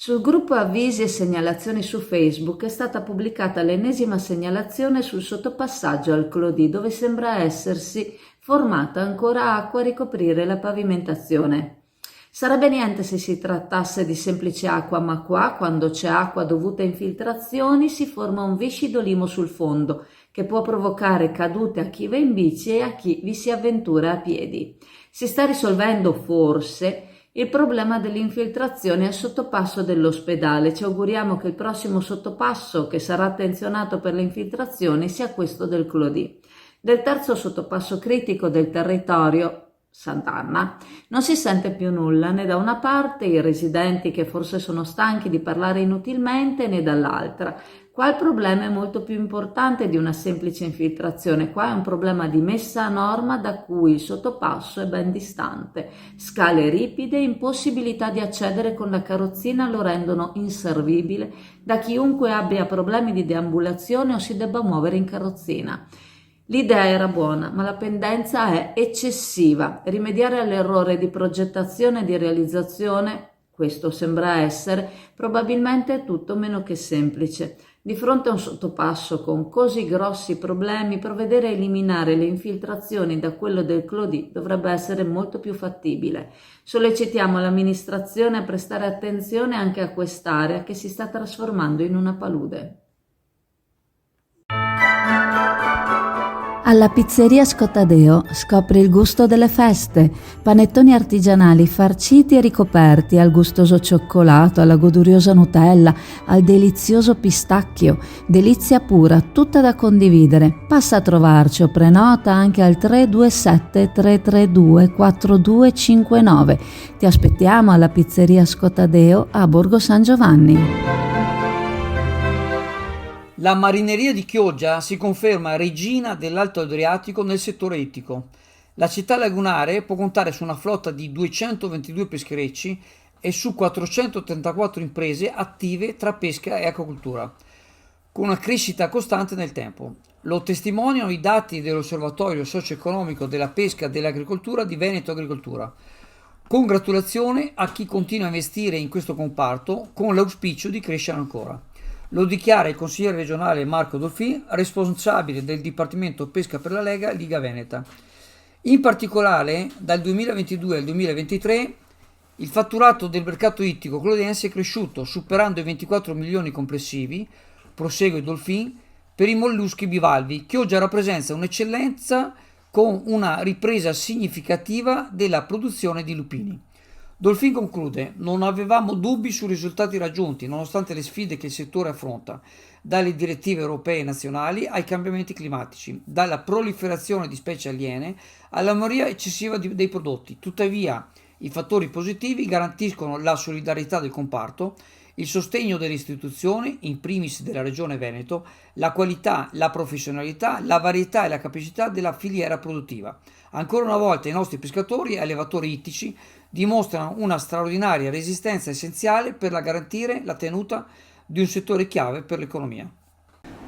Sul gruppo Avvisi e segnalazioni su Facebook è stata pubblicata l'ennesima segnalazione sul sottopassaggio al Clodì, dove sembra essersi formata ancora acqua a ricoprire la pavimentazione. Sarebbe niente se si trattasse di semplice acqua, ma qua, quando c'è acqua dovuta a infiltrazioni, si forma un viscido limo sul fondo, che può provocare cadute a chi va in bici e a chi vi si avventura a piedi. Si sta risolvendo forse il problema dell'infiltrazione al sottopasso dell'ospedale. Ci auguriamo che il prossimo sottopasso che sarà attenzionato per le infiltrazioni sia questo del Clodì. Del terzo sottopasso critico del territorio, Sant'Anna, non si sente più nulla, né da una parte i residenti che forse sono stanchi di parlare inutilmente, né dall'altra. Qua il problema è molto più importante di una semplice infiltrazione, qua è un problema di messa a norma da cui il sottopasso è ben distante. Scale ripide, impossibilità di accedere con la carrozzina lo rendono inservibile da chiunque abbia problemi di deambulazione o si debba muovere in carrozzina. L'idea era buona, ma la pendenza è eccessiva. Rimediare all'errore di progettazione e di realizzazione, questo sembra essere, probabilmente è tutto meno che semplice. Di fronte a un sottopasso con così grossi problemi, provvedere a eliminare le infiltrazioni da quello del Clodì dovrebbe essere molto più fattibile. Sollecitiamo l'amministrazione a prestare attenzione anche a quest'area che si sta trasformando in una palude. Alla pizzeria Scottadeo scopri il gusto delle feste, panettoni artigianali farciti e ricoperti al gustoso cioccolato, alla goduriosa Nutella, al delizioso pistacchio, delizia pura, tutta da condividere. Passa a trovarci o prenota anche al 327 332 4259. Ti aspettiamo alla pizzeria Scottadeo a Borgo San Giovanni. La marineria di Chioggia si conferma regina dell'Alto Adriatico nel settore ittico. La città lagunare può contare su una flotta di 222 pescherecci e su 434 imprese attive tra pesca e acquacoltura, con una crescita costante nel tempo. Lo testimoniano i dati dell'Osservatorio socio-economico della pesca e dell'agricoltura di Veneto Agricoltura. Congratulazioni a chi continua a investire in questo comparto con l'auspicio di crescere ancora. Lo dichiara il consigliere regionale Marco Dolfin, responsabile del Dipartimento Pesca per la Lega Liga Veneta. In particolare, dal 2022 al 2023, il fatturato del mercato ittico clodiense è cresciuto, superando i 24 milioni complessivi, prosegue Dolfin, per i molluschi bivalvi. Chioggia rappresenta un'eccellenza con una ripresa significativa della produzione di lupini. Dolfin conclude: non avevamo dubbi sui risultati raggiunti, nonostante le sfide che il settore affronta, dalle direttive europee e nazionali ai cambiamenti climatici, dalla proliferazione di specie aliene alla moria eccessiva dei prodotti. Tuttavia, i fattori positivi garantiscono la solidarietà del comparto, il sostegno delle istituzioni, in primis della Regione Veneto, la qualità, la professionalità, la varietà e la capacità della filiera produttiva. Ancora una volta i nostri pescatori e allevatori ittici dimostrano una straordinaria resistenza essenziale per garantire la tenuta di un settore chiave per l'economia.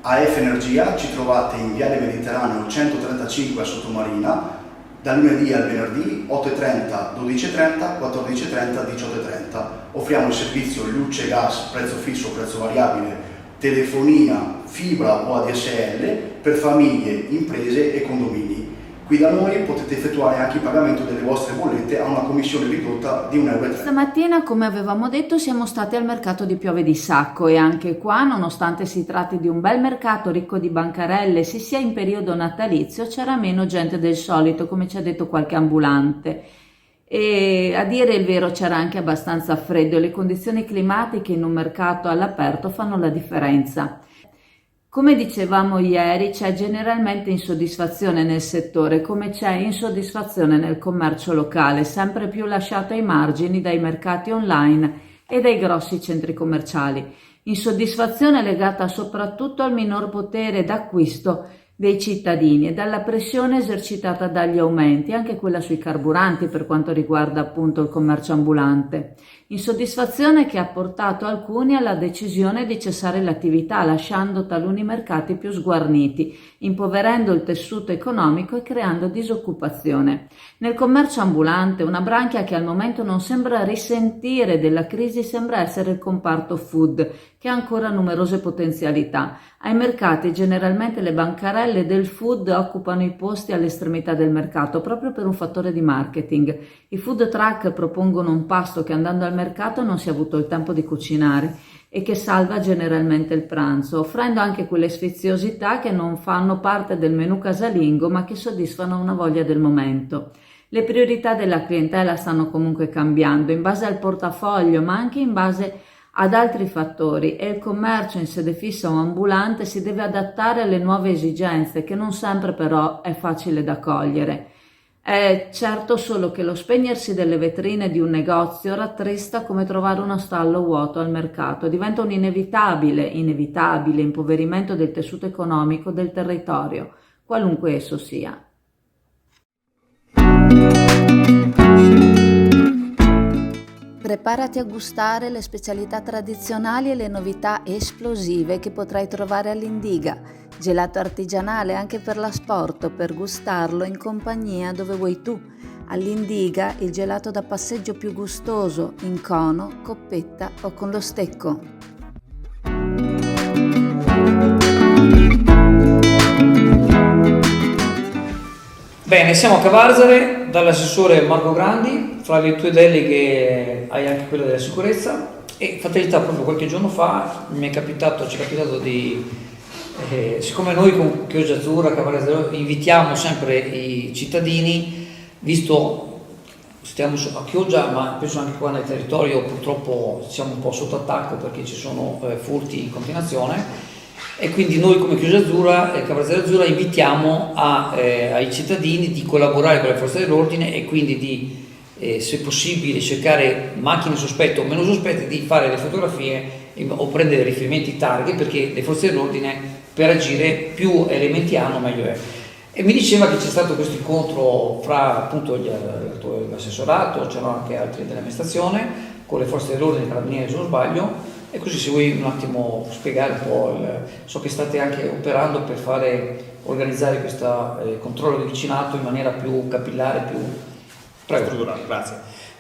AF Energia ci trovate in Viale Mediterraneo 135 a Sottomarina, dal lunedì al venerdì 8.30, 12.30, 14.30, 18.30. Offriamo il servizio luce e gas, prezzo fisso, prezzo variabile, telefonia, fibra o ADSL per famiglie, imprese e condomini. Qui da noi potete effettuare anche il pagamento delle vostre bollette a una commissione ridotta di 1,30 euro. Stamattina, come avevamo detto, siamo stati al mercato di Piove di Sacco e anche qua, nonostante si tratti di un bel mercato ricco di bancarelle, si sia in periodo natalizio, c'era meno gente del solito, come ci ha detto qualche ambulante. E a dire il vero c'era anche abbastanza freddo e le condizioni climatiche in un mercato all'aperto fanno la differenza. Come dicevamo ieri, c'è generalmente insoddisfazione nel settore, come c'è insoddisfazione nel commercio locale, sempre più lasciato ai margini dai mercati online e dai grossi centri commerciali. Insoddisfazione legata soprattutto al minor potere d'acquisto dei cittadini e dalla pressione esercitata dagli aumenti, anche quella sui carburanti per quanto riguarda appunto il commercio ambulante. Insoddisfazione che ha portato alcuni alla decisione di cessare l'attività, lasciando taluni mercati più sguarniti, impoverendo il tessuto economico e creando disoccupazione. Nel commercio ambulante, una branchia che al momento non sembra risentire della crisi sembra essere il comparto food, che ha ancora numerose potenzialità. Ai mercati generalmente le bancarelle del food occupano i posti all'estremità del mercato proprio per un fattore di marketing. I food truck propongono un pasto che andando al mercato non si è avuto il tempo di cucinare e che salva generalmente il pranzo, offrendo anche quelle sfiziosità che non fanno parte del menù casalingo ma che soddisfano una voglia del momento. Le priorità della clientela stanno comunque cambiando in base al portafoglio ma anche in base ad altri fattori e il commercio in sede fissa o ambulante si deve adattare alle nuove esigenze che non sempre però è facile da cogliere. È certo solo che lo spegnersi delle vetrine di un negozio rattrista come trovare uno stallo vuoto al mercato, diventa un inevitabile impoverimento del tessuto economico del territorio, qualunque esso sia. Preparati a gustare le specialità tradizionali e le novità esplosive che potrai trovare all'Indiga. Gelato artigianale anche per l'asporto, per gustarlo in compagnia dove vuoi tu. All'Indiga il gelato da passeggio più gustoso, in cono, coppetta o con lo stecco. Bene, siamo a Cavarzere dall'assessore Marco Grandi. Fra le tue deleghe hai anche quella della sicurezza e fatalità proprio qualche giorno fa ci è capitato di siccome noi con Chioggia Azzurra, Cavarzere, invitiamo sempre i cittadini, visto stiamo a Chioggia ma penso anche qua nel territorio purtroppo siamo un po' sotto attacco perché ci sono furti in continuazione e quindi noi come Chioggia Azzurra e Cavarzere Azzurra invitiamo ai cittadini di collaborare con le forze dell'ordine e quindi di se possibile cercare macchine sospette o meno sospette di fare le fotografie o prendere riferimenti targhe perché le forze dell'ordine per agire più elementi hanno meglio è. E mi diceva che c'è stato questo incontro fra appunto l'assessorato, c'erano anche altri dell'amministrazione con le forze dell'ordine, i carabinieri se non sbaglio, e così se vuoi un attimo spiegare un po', so che state anche operando per organizzare questo controllo di vicinato in maniera più capillare, più strutturale.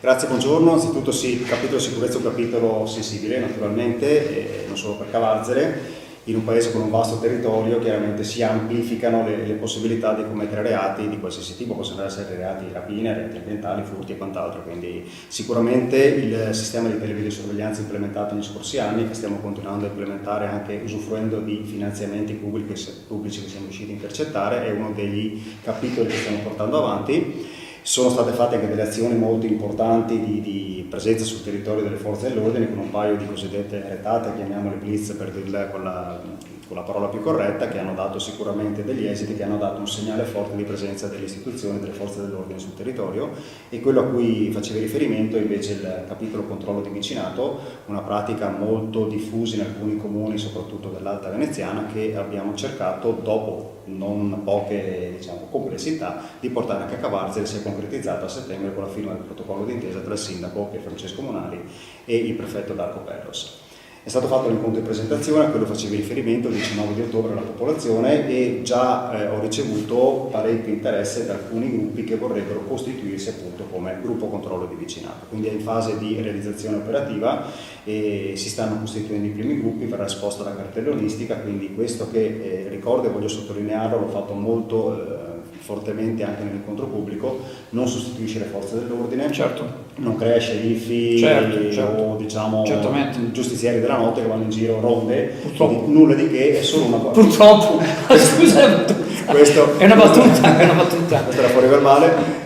Grazie, buongiorno. Anzitutto sì, il capitolo sicurezza è un capitolo sensibile naturalmente, non solo per Cavarzere. In un paese con un vasto territorio chiaramente si amplificano le possibilità di commettere reati di qualsiasi tipo, possono essere reati di rapine, reati ambientali, furti e quant'altro, quindi sicuramente il sistema di televideosorveglianza implementato negli scorsi anni, che stiamo continuando a implementare anche usufruendo di finanziamenti pubblici che siamo riusciti a intercettare, è uno degli capitoli che stiamo portando avanti. Sono state fatte anche delle azioni molto importanti di presenza sul territorio delle forze dell'ordine con un paio di cosiddette retate, chiamiamole blitz per dirle con la parola più corretta, che hanno dato sicuramente degli esiti, che hanno dato un segnale forte di presenza delle istituzioni, delle forze dell'ordine sul territorio. E quello a cui facevi riferimento è invece il capitolo controllo di vicinato, una pratica molto diffusa in alcuni comuni, soprattutto dell'Alta Veneziana, che abbiamo cercato dopo non poche complessità di portare anche a Cavarzere, si è concretizzata a settembre con la firma del protocollo d'intesa tra il sindaco, che è Francesco Monali, e il prefetto Darco Perros. È stato fatto l'incontro di presentazione, a quello facevi riferimento, il 19 di ottobre alla popolazione, e già ho ricevuto parecchio interesse da alcuni gruppi che vorrebbero costituirsi appunto come gruppo controllo di vicinato. Quindi è in fase di realizzazione operativa e si stanno costituendo i primi gruppi, verrà esposta la cartellonistica, quindi questo che ricordo e voglio sottolinearlo, l'ho fatto molto fortemente anche nell'incontro pubblico, non sostituisce le forze dell'ordine, certo, non crea sceriffi o giustizieri della notte che vanno in giro ronde, nulla di che, è solo una cosa. Purtroppo, scusa, questo è una battuta, questo era fuori verbale.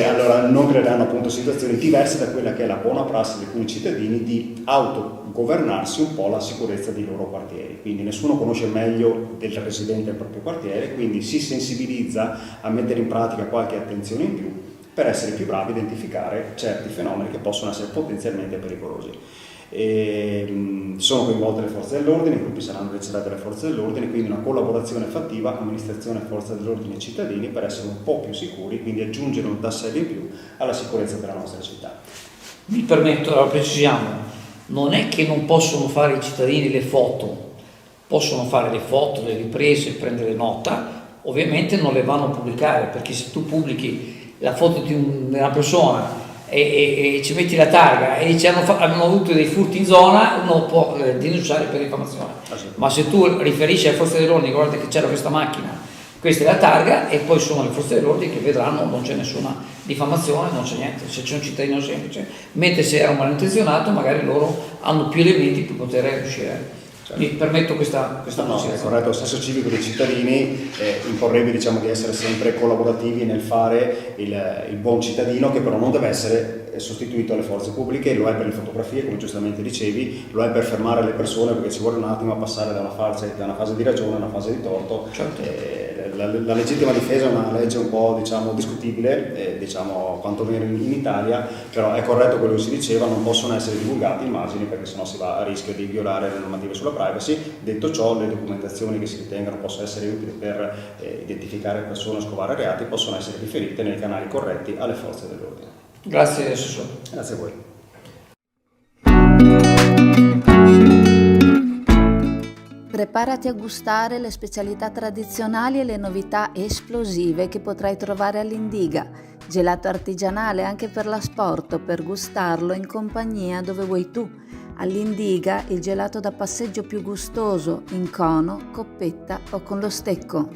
Allora non creeranno appunto situazioni diverse da quella che è la buona prassi di alcuni cittadini di autogovernarsi un po' la sicurezza dei loro quartieri, quindi nessuno conosce meglio del residente del proprio quartiere, quindi si sensibilizza a mettere in pratica qualche attenzione in più per essere più bravi a identificare certi fenomeni che possono essere potenzialmente pericolosi. Sono coinvolte le forze dell'ordine, i gruppi saranno registrati dalle forze dell'ordine, quindi una collaborazione fattiva, amministrazione, forze dell'ordine e cittadini per essere un po' più sicuri, quindi aggiungere un tassello in più alla sicurezza della nostra città. Mi permetto, allora precisiamo, non è che non possono fare i cittadini le foto, possono fare le foto, le riprese, prendere nota, ovviamente non le vanno a pubblicare, perché se tu pubblichi la foto di una persona e ci metti la targa e hanno avuto dei furti in zona, uno può denunciare per diffamazione. Ma se tu riferisci alle forze dell'ordine, guarda che c'era questa macchina, questa è la targa, e poi sono le forze dell'ordine che vedranno, non c'è nessuna diffamazione, non c'è niente, se c'è un cittadino semplice, mentre se era un malintenzionato magari loro hanno più elementi per poter riuscire. Mi permetto questa No, è corretto, lo stesso civico dei cittadini imporrebbe, diciamo, di essere sempre collaborativi nel fare il buon cittadino, che però non deve essere sostituito alle forze pubbliche. Lo è per le fotografie, come giustamente dicevi, lo è per fermare le persone, perché ci vuole un attimo a passare da una fase di ragione a una fase di torto. Certo. La legittima difesa è una legge un po', diciamo, discutibile, diciamo, quantomeno in Italia, però è corretto quello che si diceva, non possono essere divulgate immagini, perché sennò si va a rischio di violare le normative sulla privacy. Detto ciò, le documentazioni che si ritengano possano essere utili per identificare persone o scovare reati possono essere riferite nei canali corretti alle forze dell'ordine. Grazie Assessore. Grazie a voi. Preparati a gustare le specialità tradizionali e le novità esplosive che potrai trovare all'Indiga. Gelato artigianale anche per l'asporto, per gustarlo in compagnia dove vuoi tu. All'Indiga il gelato da passeggio più gustoso, in cono, coppetta o con lo stecco.